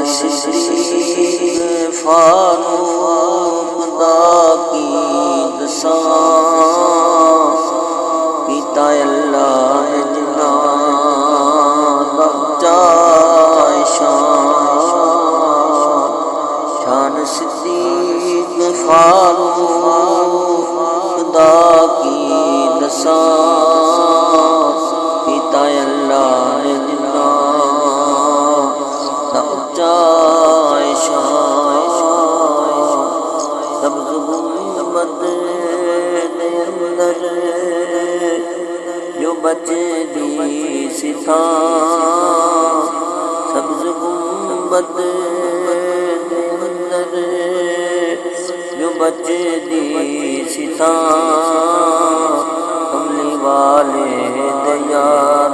صدیق فاروق دا کی دساں پیتا اللہ جنا بچائے شان صدیق فاروق دا کی دساں پیتا اللہ جنا بچائے سبز گنبد دے اندر جو بچے دی ستاں سبز گنبد دے اندر جو بچے دی ستاں کملی والے دیا